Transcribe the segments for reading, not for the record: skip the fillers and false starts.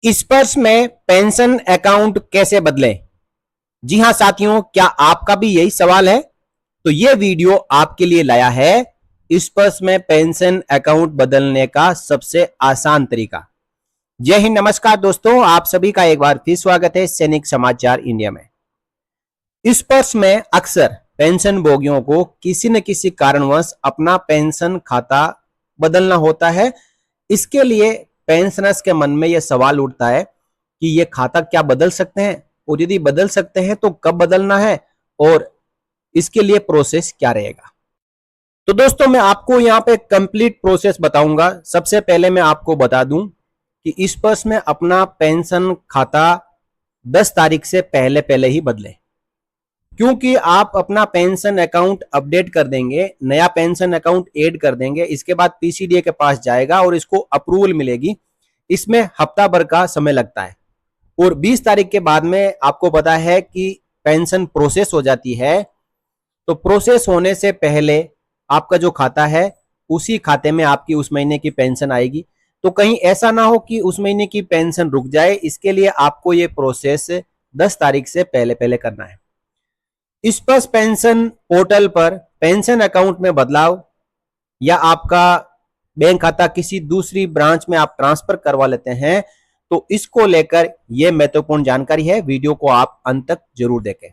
स्पर्श में pension account कैसे बदलें? जी हां साथियों, क्या आपका भी यही सवाल है? तो यह वीडियो आपके लिए लाया है स्पर्श में पेंशन अकाउंट बदलने का सबसे आसान तरीका। जय हिंद, नमस्कार दोस्तों, आप सभी का एक बार फिर स्वागत है सैनिक समाचार इंडिया में। स्पर्श में अक्सर पेंशन भोगियों को किसी न किसी कारणवश अपना पेंशन खाता बदलना होता है। इसके लिए पेंशनर्स के मन में यह सवाल उठता है कि ये खाता क्या बदल सकते हैं, और यदि बदल सकते हैं तो कब बदलना है और इसके लिए प्रोसेस क्या रहेगा। तो दोस्तों, मैं आपको यहाँ पे कंप्लीट प्रोसेस बताऊंगा। सबसे पहले मैं आपको बता दूं कि स्पर्श में अपना पेंशन खाता 10 तारीख से पहले पहले ही बदले, क्योंकि आप अपना पेंशन अकाउंट अपडेट कर देंगे, नया पेंशन अकाउंट ऐड कर देंगे, इसके बाद पीसीडीए के पास जाएगा और इसको अप्रूवल मिलेगी। इसमें हफ्ता भर का समय लगता है और 20 तारीख के बाद में आपको पता है कि पेंशन प्रोसेस हो जाती है। तो प्रोसेस होने से पहले आपका जो खाता है उसी खाते में आपकी उस महीने की पेंशन आएगी। तो कहीं ऐसा ना हो कि उस महीने की पेंशन रुक जाए, इसके लिए आपको ये प्रोसेस 10 तारीख से पहले पहले करना है। स्पर्श पेंशन पोर्टल पर पेंशन अकाउंट में बदलाव या आपका बैंक खाता किसी दूसरी ब्रांच में आप ट्रांसफर करवा लेते हैं, तो इसको लेकर यह महत्वपूर्ण जानकारी है। वीडियो को आप अंत तक जरूर देखें।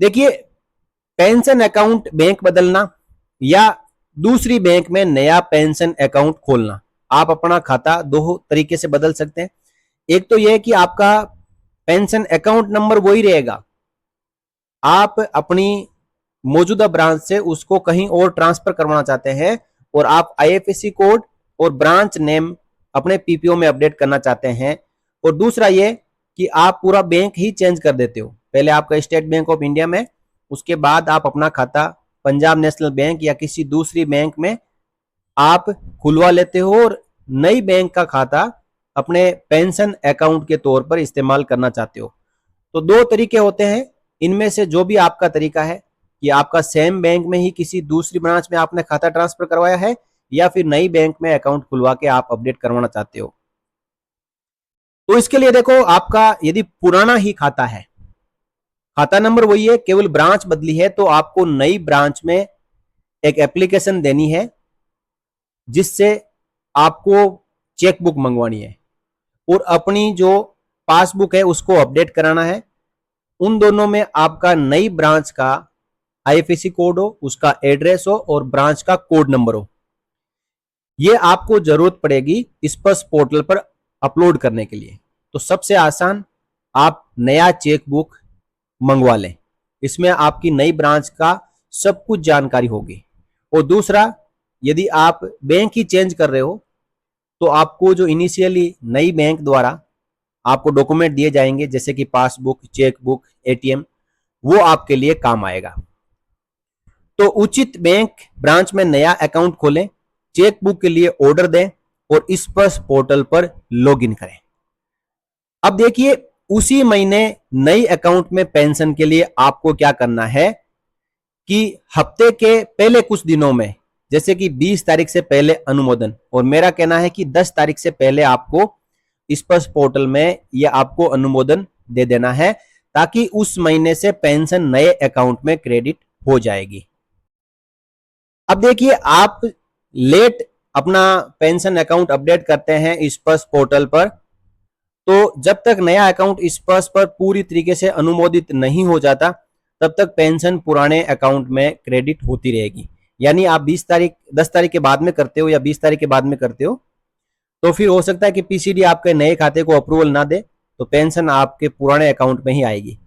देखिए, पेंशन अकाउंट बैंक बदलना या दूसरी बैंक में नया पेंशन अकाउंट खोलना, आप अपना खाता दो तरीके से बदल सकते हैं। एक तो यह कि आपका पेंशन अकाउंट नंबर वही रहेगा, आप अपनी मौजूदा ब्रांच से उसको कहीं और ट्रांसफर करवाना चाहते हैं और आप आईएफएससी कोड और ब्रांच नेम अपने पीपीओ में अपडेट करना चाहते हैं। और दूसरा ये कि आप पूरा बैंक ही चेंज कर देते हो, पहले आपका स्टेट बैंक ऑफ इंडिया में, उसके बाद आप अपना खाता पंजाब नेशनल बैंक या किसी दूसरी बैंक में आप खुलवा लेते हो और नई बैंक का खाता अपने पेंशन अकाउंट के तौर पर इस्तेमाल करना चाहते हो। तो दो तरीके होते हैं, इनमें से जो भी आपका तरीका है कि आपका सेम बैंक में ही किसी दूसरी ब्रांच में आपने खाता ट्रांसफर करवाया है या फिर नई बैंक में अकाउंट खुलवा के आप अपडेट करवाना चाहते हो। तो इसके लिए देखो, आपका यदि पुराना ही खाता है, खाता नंबर वही है, केवल ब्रांच बदली है, तो आपको नई ब्रांच में एक एप्लीकेशन देनी है जिससे आपको चेकबुक मंगवानी है और अपनी जो पासबुक है उसको अपडेट कराना है। उन दोनों में आपका नई ब्रांच का आईएफएससी कोड हो, उसका एड्रेस हो और ब्रांच का कोड नंबर हो। यह आपको जरूरत पड़ेगी स्पर्श पोर्टल पर अपलोड करने के लिए। तो सबसे आसान, आप नया चेकबुक मंगवा लें, इसमें आपकी नई ब्रांच का सब कुछ जानकारी होगी। और दूसरा, यदि आप बैंक ही चेंज कर रहे हो तो आपको जो इनिशियली नई बैंक द्वारा आपको डॉक्यूमेंट दिए जाएंगे जैसे कि पासबुक, चेकबुक, एटीएम, वो आपके लिए काम आएगा। तो उचित बैंक ब्रांच में नया अकाउंट खोलें, चेकबुक के लिए ऑर्डर दें और स्पर्श पोर्टल पर लॉगिन करें। अब देखिए, उसी महीने नई अकाउंट में पेंशन के लिए आपको क्या करना है कि हफ्ते के पहले कुछ दिनों में, जैसे कि 20 तारीख से पहले अनुमोदन, और मेरा कहना है कि 10 तारीख से पहले आपको स्पर्श पोर्टल में यह आपको अनुमोदन दे देना है, ताकि उस महीने से पेंशन नए अकाउंट में क्रेडिट हो जाएगी। अब देखिए, आप लेट अपना पेंशन अकाउंट अपडेट करते हैं स्पर्श पोर्टल पर, तो जब तक नया अकाउंट स्पर्श पर पूरी तरीके से अनुमोदित नहीं हो जाता तब तक पेंशन पुराने अकाउंट में क्रेडिट होती रहेगी। यानी आप 10 तारीख के बाद में करते हो या 20 तारीख के बाद में करते हो, तो फिर हो सकता है कि पीसीडी आपके नए खाते को अप्रूवल ना दे, तो पेंशन आपके पुराने अकाउंट में ही आएगी।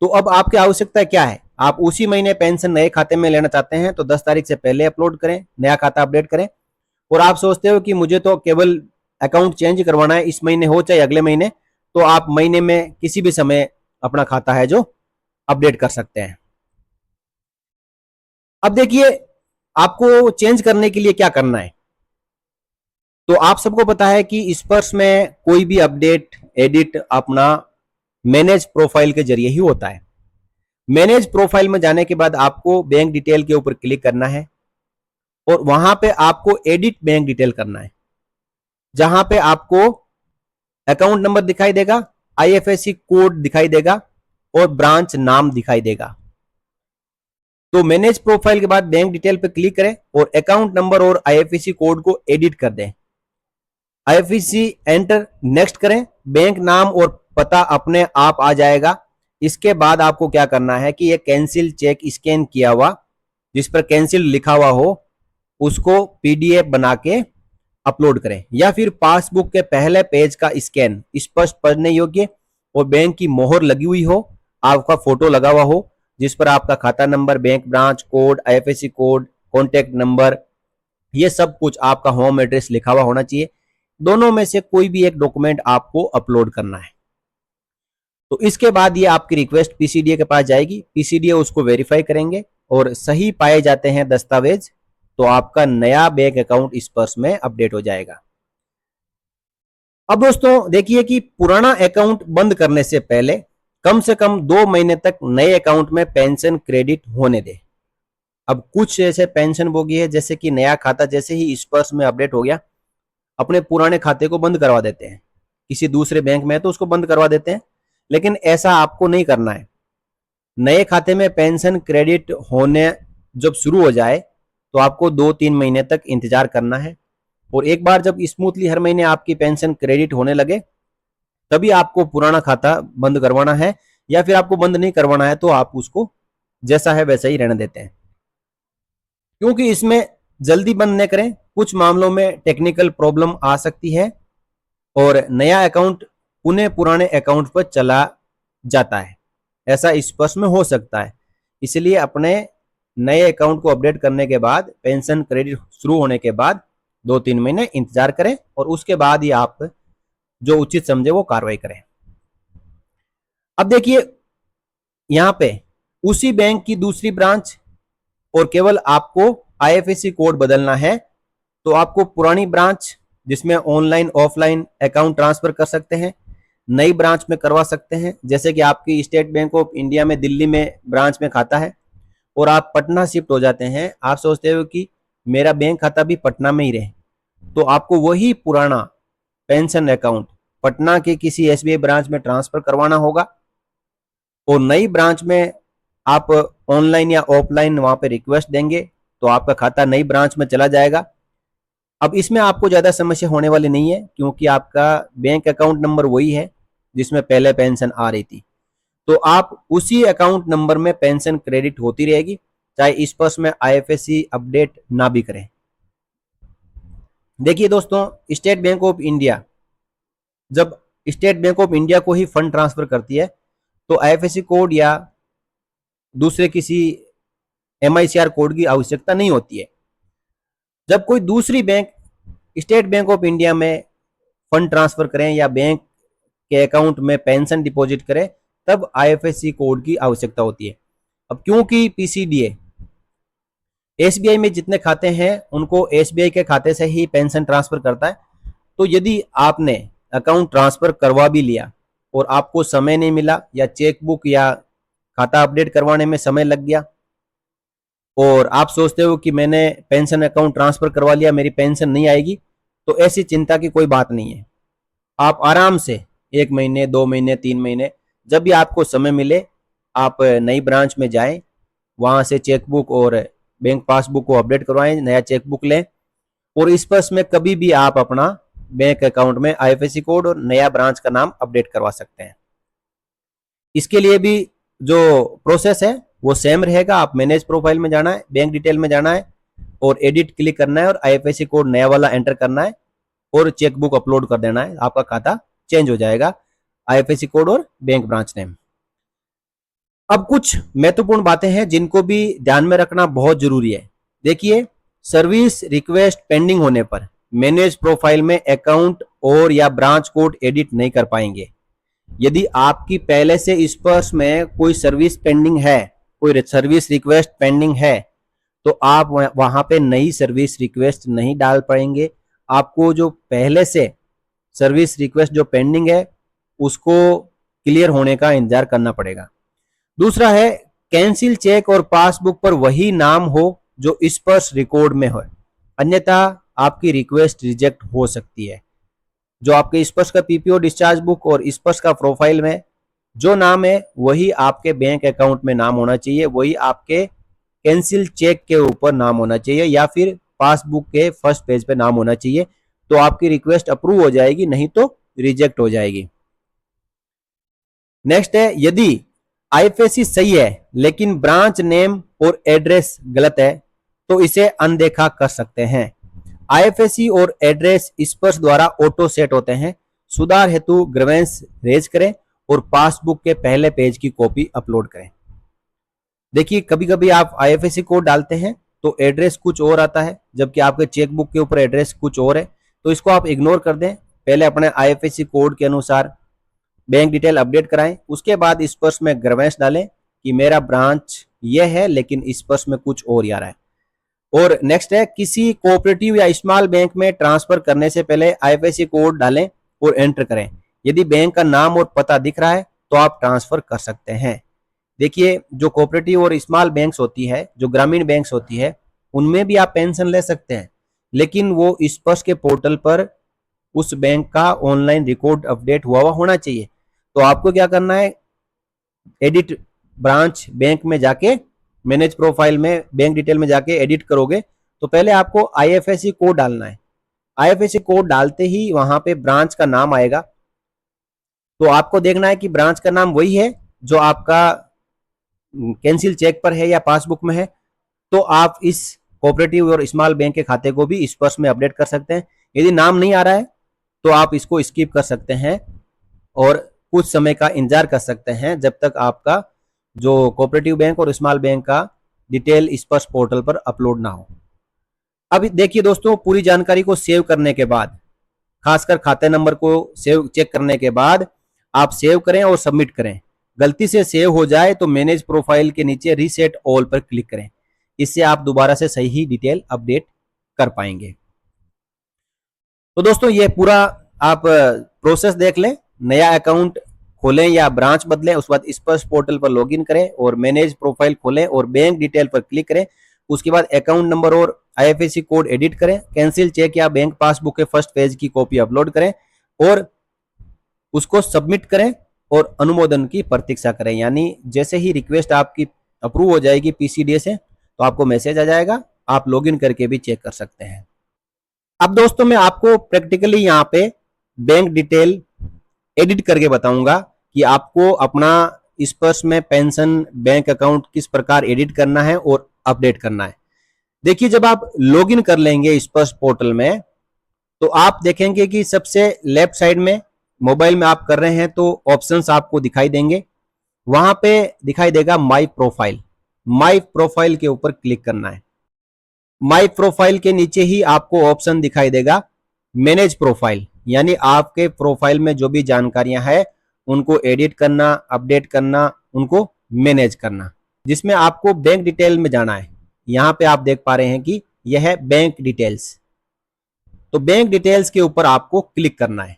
तो अब आपकी आवश्यकता क्या है, आप उसी महीने पेंशन नए खाते में लेना चाहते हैं तो 10 तारीख से पहले अपलोड करें, नया खाता अपडेट करें। और आप सोचते हो कि मुझे तो केवल अकाउंट चेंज करवाना है, इस महीने हो चाहे अगले महीने, तो आप महीने में किसी भी समय अपना खाता है जो अपडेट कर सकते हैं। अब देखिए, आपको चेंज करने के लिए क्या करना है। तो आप सबको पता है कि स्पर्श में कोई भी अपडेट एडिट अपना मैनेज प्रोफाइल के जरिए ही होता है। मैनेज प्रोफाइल में जाने के बाद आपको बैंक डिटेल के ऊपर क्लिक करना है और वहां पे आपको एडिट बैंक डिटेल करना है, जहां पे आपको अकाउंट नंबर दिखाई देगा, आईएफएससी कोड दिखाई देगा और ब्रांच नाम दिखाई देगा। तो मैनेज प्रोफाइल के बाद बैंक डिटेल पे क्लिक करें और अकाउंट नंबर और आईएफएससी कोड को एडिट कर दें। आईएफएससी एंटर, नेक्स्ट करें, बैंक नाम और पता अपने आप आ जाएगा। इसके बाद आपको क्या करना है कि ये कैंसिल चेक स्कैन किया हुआ जिस पर कैंसिल लिखा हुआ हो उसको पीडीएफ बना के अपलोड करें, या फिर पासबुक के पहले पेज का स्कैन स्पष्ट पढ़ने योग्य और बैंक की मोहर लगी हुई हो, आपका फोटो लगा हुआ हो जिस पर आपका खाता number, bank branch code, IFSC code, contact number, ये सब कुछ आपका होम एड्रेस लिखा हुआ होना चाहिए। दोनों में से कोई भी एक डॉक्यूमेंट आपको अपलोड करना है। तो इसके बाद ये आपकी रिक्वेस्ट पीसीडीए के पास जाएगी, पीसीडीए उसको वेरीफाई करेंगे और सही पाए जाते हैं दस्तावेज तो आपका नया बैंक अकाउंट इस पर्स में अपडेट हो जाएगा। अब दोस्तों देखिए कि पुराना अकाउंट बंद करने से पहले कम से कम 2 महीने तक नए अकाउंट में पेंशन क्रेडिट होने दे। अब कुछ ऐसे पेंशन भोगी है जैसे कि नया खाता जैसे ही इस पर्स में अपडेट हो गया अपने पुराने खाते को बंद करवा देते हैं, किसी दूसरे बैंक में है तो उसको बंद करवा देते हैं, लेकिन ऐसा आपको नहीं करना है। नए खाते में पेंशन क्रेडिट होने जब शुरू हो जाए तो आपको 2-3 महीने तक इंतजार करना है और एक बार जब स्मूथली हर महीने आपकी पेंशन क्रेडिट होने लगे तभी आपको पुराना खाता बंद करवाना है, या फिर आपको बंद नहीं करवाना है तो आप उसको जैसा है वैसा ही रहने देते हैं, क्योंकि इसमें जल्दी बंद न करें, कुछ मामलों में टेक्निकल प्रॉब्लम आ सकती है और नया अकाउंट पुनः पुराने अकाउंट पर चला जाता है, ऐसा स्पष्ट में हो सकता है। इसलिए अपने नए अकाउंट को अपडेट करने के बाद पेंशन क्रेडिट शुरू होने के बाद 2-3 महीने इंतजार करें और उसके बाद ही आप जो उचित समझे वो कार्रवाई करें। अब देखिए यहां पे उसी बैंक की दूसरी ब्रांच और केवल आपको आईएफएससी कोड बदलना है तो आपको पुरानी ब्रांच जिसमें ऑनलाइन ऑफलाइन अकाउंट ट्रांसफर कर सकते हैं, नई ब्रांच में करवा सकते हैं। जैसे कि आपकी स्टेट बैंक ऑफ इंडिया में दिल्ली में ब्रांच में खाता है और आप पटना शिफ्ट हो जाते हैं, आप सोचते हो कि मेरा बैंक खाता भी पटना में ही रहे, तो आपको वही पुराना पेंशन अकाउंट पटना के किसी एसबीआई ब्रांच में ट्रांसफर करवाना होगा और नई ब्रांच में आप ऑनलाइन या ऑफलाइन वहां पे रिक्वेस्ट देंगे तो आपका खाता नई ब्रांच में चला जाएगा। अब इसमें आपको ज्यादा समस्या होने वाली नहीं है क्योंकि आपका बैंक अकाउंट नंबर वही है जिसमें पहले पेंशन आ रही थी, तो आप उसी अकाउंट नंबर में पेंशन क्रेडिट होती रहेगी चाहे इस पर्स में आईएफएससी अपडेट ना भी करें। देखिए दोस्तों, स्टेट बैंक ऑफ इंडिया जब स्टेट बैंक ऑफ इंडिया को ही फंड ट्रांसफर करती है तो आईएफएससी कोड या दूसरे किसी एमआईसीआर कोड की आवश्यकता नहीं होती है। जब कोई दूसरी bank state bank of India में फंड ट्रांसफर करें या बैंक के अकाउंट में पेंशन डिपॉजिट करें तब आईएफएससी कोड की आवश्यकता होती है। अब क्योंकि पीसीडीए एसबीआई में जितने खाते हैं उनको एसबीआई के खाते से ही पेंशन ट्रांसफर करता है, तो यदि आपने अकाउंट ट्रांसफर करवा भी लिया और आपको समय नहीं मिला या चेकबुक या खाता अपडेट करवाने में समय लग गया और आप सोचते हो कि मैंने पेंशन अकाउंट ट्रांसफर करवा लिया मेरी पेंशन नहीं आएगी, तो ऐसी चिंता की कोई बात नहीं है। आप आराम से 1 महीने 2 महीने 3 महीने जब भी आपको समय मिले आप नई ब्रांच में जाएं, वहां से चेकबुक और बैंक पासबुक को अपडेट करवाएं, नया चेकबुक लें और इस पर्स में कभी भी आप अपना बैंक अकाउंट में आईएफएससी कोड और नया ब्रांच का नाम अपडेट करवा सकते हैं। इसके लिए भी जो प्रोसेस है वो सेम रहेगा। आप मैनेज प्रोफाइल में जाना है, बैंक डिटेल में जाना है और एडिट क्लिक करना है और आईएफएससी कोड नया वाला एंटर करना है और चेकबुक अपलोड कर देना है, आपका खाता चेंज हो जाएगा, आईएफएससी कोड और बैंक ब्रांच नेम। अब कुछ महत्वपूर्ण बातें हैं जिनको भी ध्यान में रखना बहुत जरूरी है। देखिए, सर्विस रिक्वेस्ट पेंडिंग होने पर मैनेज प्रोफाइल में अकाउंट और या ब्रांच कोड एडिट नहीं कर पाएंगे। यदि आपकी पहले से इस पर्स में कोई सर्विस पेंडिंग है, कोई सर्विस रिक्वेस्ट पेंडिंग है, तो आप वहां पे नई सर्विस रिक्वेस्ट नहीं डाल पाएंगे। आपको जो पहले से सर्विस रिक्वेस्ट जो पेंडिंग है उसको क्लियर होने का इंतजार करना पड़ेगा। दूसरा है कैंसिल चेक और पासबुक पर वही नाम हो जो इस पर्स रिकॉर्ड में हो, अन्यथा आपकी रिक्वेस्ट रिजेक्ट हो सकती है। जो आपके स्पर्श का पीपीओ डिस्चार्ज बुक और स्पर्श का प्रोफाइल में जो नाम है वही आपके बैंक अकाउंट में नाम होना चाहिए, वही आपके कैंसिल चेक के ऊपर नाम होना चाहिए या फिर पासबुक के फर्स्ट पेज पे नाम होना चाहिए। तो आपकी रिक्वेस्ट अप्रूव हो जाएगी, नहीं तो रिजेक्ट हो जाएगी। नेक्स्ट है, यदि आईएफएससी सही है लेकिन ब्रांच नेम और एड्रेस गलत है तो इसे अनदेखा कर सकते हैं। आईएफएससी और एड्रेस स्पर्श द्वारा ऑटो सेट होते हैं। सुधार हेतु ग्रीवेंस रेज करें और पासबुक के पहले पेज की कॉपी अपलोड करें। देखिए कभी कभी आप आईएफएससी कोड डालते हैं तो एड्रेस कुछ और आता है, जबकि आपके चेकबुक के ऊपर एड्रेस कुछ और है, तो इसको आप इग्नोर कर दें। पहले अपने आईएफएससी कोड के अनुसार बैंक डिटेल अपडेट कराएं, उसके बाद स्पर्श में ग्रीवेंस डालें कि मेरा ब्रांच ये है लेकिन स्पर्श में कुछ और आ रहा है। और नेक्स्ट है, किसी कोऑपरेटिव या स्मॉल बैंक में ट्रांसफर करने से पहले आईएफएससी कोड डालें और एंटर करें। यदि बैंक का नाम और पता दिख रहा है तो आप ट्रांसफर कर सकते हैं। देखिए जो कोऑपरेटिव और स्मॉल बैंक्स होती है, जो ग्रामीण बैंक्स होती है, उनमें भी आप पेंशन ले सकते हैं, लेकिन वो स्पर्श के पोर्टल पर उस बैंक का ऑनलाइन रिकॉर्ड अपडेट हुआ होना चाहिए। तो आपको क्या करना है, एडिट ब्रांच बैंक में जाके मैनेज प्रोफाइल में बैंक डिटेल में जाके एडिट करोगे तो पहले आपको आईएफएससी कोड डालना है। आईएफएससी कोड डालते ही वहां पे ब्रांच का नाम आएगा, तो आपको देखना है कि ब्रांच का नाम वही है जो आपका कैंसिल चेक पर है या पासबुक में है। तो आप इस कोऑपरेटिव और स्मॉल बैंक के खाते को भी स्पर्श में अपडेट कर सकते हैं। यदि नाम नहीं आ रहा है तो आप इसको स्किप कर सकते हैं और कुछ समय का इंतजार कर सकते हैं जब तक आपका जो कोऑपरेटिव बैंक और स्मॉल बैंक का डिटेल स्पर्श पोर्टल पर अपलोड ना हो। अब देखिए दोस्तों, पूरी जानकारी को सेव करने के बाद, खासकर खाते नंबर को सेव चेक करने के बाद आप सेव करें और सबमिट करें। गलती से सेव हो जाए तो मैनेज प्रोफाइल के नीचे रीसेट ऑल पर क्लिक करें, इससे आप दोबारा से सही डिटेल अपडेट कर पाएंगे। तो दोस्तों ये पूरा आप प्रोसेस देख लें। नया अकाउंट खोलें या ब्रांच बदलें, उसके बाद स्पर्श पोर्टल पर लॉगिन करें और मैनेज प्रोफाइल खोलें और बैंक डिटेल पर क्लिक करें। उसके बाद अकाउंट नंबर और आईएफएससी कोड एडिट करें, कैंसिल चेक या बैंक पासबुक के फर्स्ट पेज की कॉपी अपलोड करें और उसको सबमिट करें और अनुमोदन की प्रतीक्षा करें। यानी जैसे ही रिक्वेस्ट आपकी अप्रूव हो जाएगी पीसीडीए से तो आपको मैसेज आ जाएगा, आप लॉगिन करके भी चेक कर सकते हैं। अब दोस्तों मैं आपको प्रैक्टिकली यहाँ पे बैंक डिटेल एडिट करके बताऊंगा कि आपको अपना स्पर्श में पेंशन बैंक अकाउंट किस प्रकार एडिट करना है और अपडेट करना है। देखिए जब आप लॉगिन कर लेंगे स्पर्श पोर्टल में तो आप देखेंगे कि सबसे लेफ्ट साइड में, मोबाइल में आप कर रहे हैं तो ऑप्शंस आपको दिखाई देंगे। वहां पे दिखाई देगा माई प्रोफाइल। माई प्रोफाइल के ऊपर क्लिक करना है। माई प्रोफाइल के नीचे ही आपको ऑप्शन दिखाई देगा मैनेज प्रोफाइल, यानी आपके प्रोफाइल में जो भी जानकारियां हैं उनको एडिट करना, अपडेट करना, उनको मैनेज करना, जिसमें आपको बैंक डिटेल में जाना है। यहां पे आप देख पा रहे हैं कि यह है बैंक डिटेल्स। तो बैंक डिटेल्स के ऊपर आपको क्लिक करना है।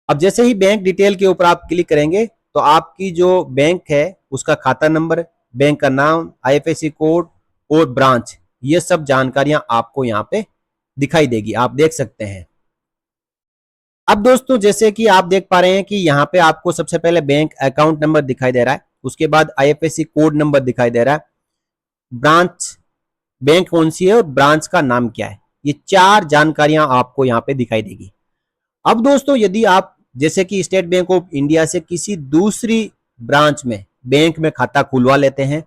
अब जैसे ही बैंक डिटेल के ऊपर आप क्लिक करेंगे तो आपकी जो बैंक है उसका खाता नंबर, बैंक का नाम, आईएफएससी कोड और ब्रांच, ये सब जानकारियां आपको यहाँ पे दिखाई देगी, आप देख सकते हैं। अब दोस्तों जैसे कि आप देख पा रहे हैं कि यहाँ पे आपको सबसे पहले बैंक अकाउंट नंबर दिखाई दे रहा है, उसके बाद आईएफएससी कोड नंबर दिखाई दे रहा है, ब्रांच बैंक कौन सी है और ब्रांच का नाम क्या है, ये चार जानकारियां आपको यहाँ पे दिखाई देगी। अब दोस्तों यदि आप जैसे कि स्टेट बैंक ऑफ इंडिया से किसी दूसरी ब्रांच में बैंक में खाता खुलवा लेते हैं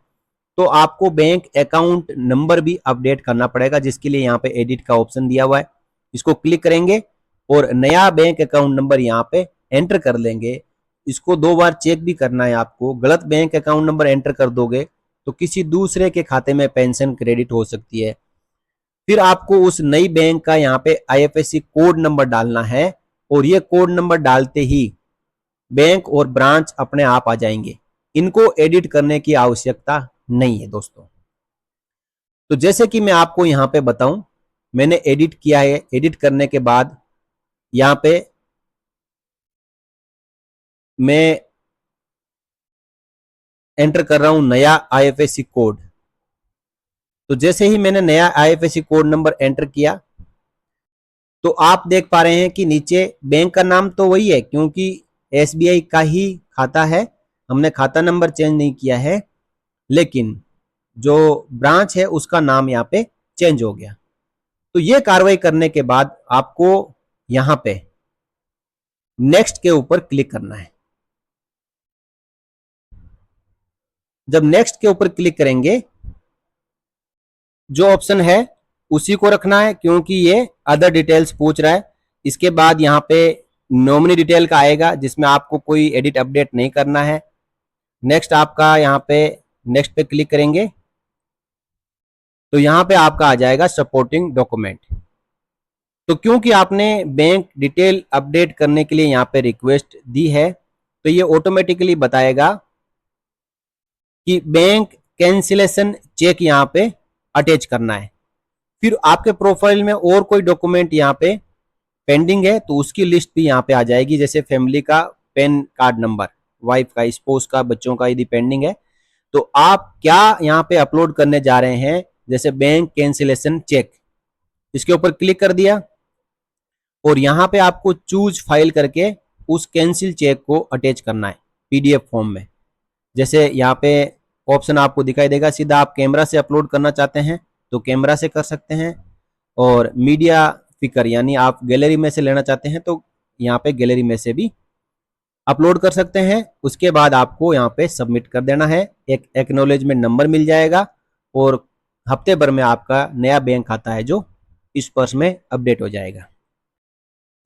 तो आपको बैंक अकाउंट नंबर भी अपडेट करना पड़ेगा, जिसके लिए यहाँ पे एडिट का ऑप्शन दिया हुआ है। इसको क्लिक करेंगे और नया बैंक अकाउंट नंबर यहाँ पे एंटर कर लेंगे। इसको 2 बार चेक भी करना है आपको। गलत बैंक अकाउंट नंबर एंटर कर दोगे तो किसी दूसरे के खाते में पेंशन क्रेडिट हो सकती है। फिर आपको उस नई बैंक का यहाँ पे आईएफएससी कोड नंबर डालना है और ये कोड नंबर डालते ही बैंक और ब्रांच अपने आप आ जाएंगे। इनको एडिट करने की आवश्यकता नहीं है दोस्तों। तो जैसे कि मैं आपको यहाँ पे बताऊं, मैंने एडिट किया है। एडिट करने के बाद यहाँ पे मैं एंटर कर रहा हूं नया आईएफएससी कोड। तो जैसे ही मैंने नया आईएफएससी कोड नंबर एंटर किया तो आप देख पा रहे हैं कि नीचे बैंक का नाम तो वही है क्योंकि SBI का ही खाता है, हमने खाता नंबर चेंज नहीं किया है, लेकिन जो ब्रांच है उसका नाम यहाँ पे चेंज हो गया। तो ये कार्रवाई करने के बाद आपको यहाँ पे नेक्स्ट के ऊपर क्लिक करना है। जब नेक्स्ट के ऊपर क्लिक करेंगे, जो ऑप्शन है उसी को रखना है क्योंकि ये अदर डिटेल्स पूछ रहा है। इसके बाद यहाँ पे नॉमिनी डिटेल का आएगा जिसमें आपको कोई एडिट अपडेट नहीं करना है। नेक्स्ट आपका यहाँ पे नेक्स्ट पे क्लिक करेंगे तो यहाँ पे आपका आ जाएगा सपोर्टिंग डॉक्यूमेंट। तो क्योंकि आपने बैंक डिटेल अपडेट करने के लिए यहाँ पे रिक्वेस्ट दी है तो ये ऑटोमेटिकली बताएगा कि बैंक कैंसिलेशन चेक यहाँ पे अटैच करना है। फिर आपके प्रोफाइल में और कोई डॉक्यूमेंट यहाँ पे पेंडिंग है तो उसकी लिस्ट भी यहाँ पे आ जाएगी, जैसे फैमिली का पैन कार्ड नंबर, वाइफ का, स्पोस का, बच्चों का यदि पेंडिंग है तो आप क्या यहाँ पे अपलोड करने जा रहे हैं, जैसे बैंक कैंसिलेशन चेक, इसके ऊपर क्लिक कर दिया और यहाँ पे आपको चूज फाइल करके उस कैंसिल चेक को अटैच करना है PDF फॉर्म में। जैसे यहाँ पे ऑप्शन आपको दिखाई देगा, सीधा आप कैमरा से अपलोड करना चाहते हैं तो कैमरा से कर सकते हैं, और मीडिया फिकर यानी आप गैलरी में से लेना चाहते हैं तो यहाँ पे गैलरी में से भी अपलोड कर सकते हैं। उसके बाद आपको यहाँ पे सबमिट कर देना है, एक एक्नॉलेजमेंट नंबर मिल जाएगा और हफ्ते भर में आपका नया बैंक खाता है जो इस पर्स में अपडेट हो जाएगा।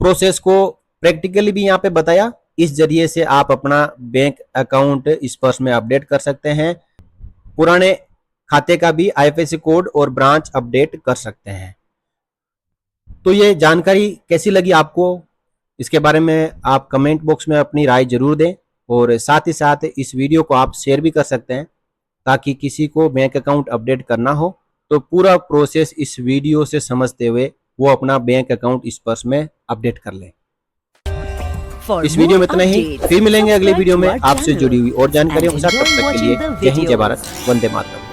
प्रोसेस को प्रैक्टिकली भी यहाँ पे बताया, इस जरिए से आप अपना बैंक अकाउंट इस पर्स में अपडेट कर सकते हैं, पुराने खाते का भी IFSC कोड और ब्रांच अपडेट कर सकते हैं। तो ये जानकारी कैसी लगी आपको, इसके बारे में आप कमेंट बॉक्स में अपनी राय जरूर दें, और साथ ही साथ इस वीडियो को आप शेयर भी कर सकते हैं ताकि किसी को बैंक अकाउंट अपडेट करना हो तो पूरा प्रोसेस इस वीडियो से समझते हुए वो अपना बैंक अकाउंट इस पर्स में अपडेट कर ले। इस वीडियो में इतना ही, फिर मिलेंगे अगले वीडियो में आपसे जुड़ी हुई और जानकारियों के साथ। तब तक के लिए जय हिंद, जय भारत, वंदे मातरम।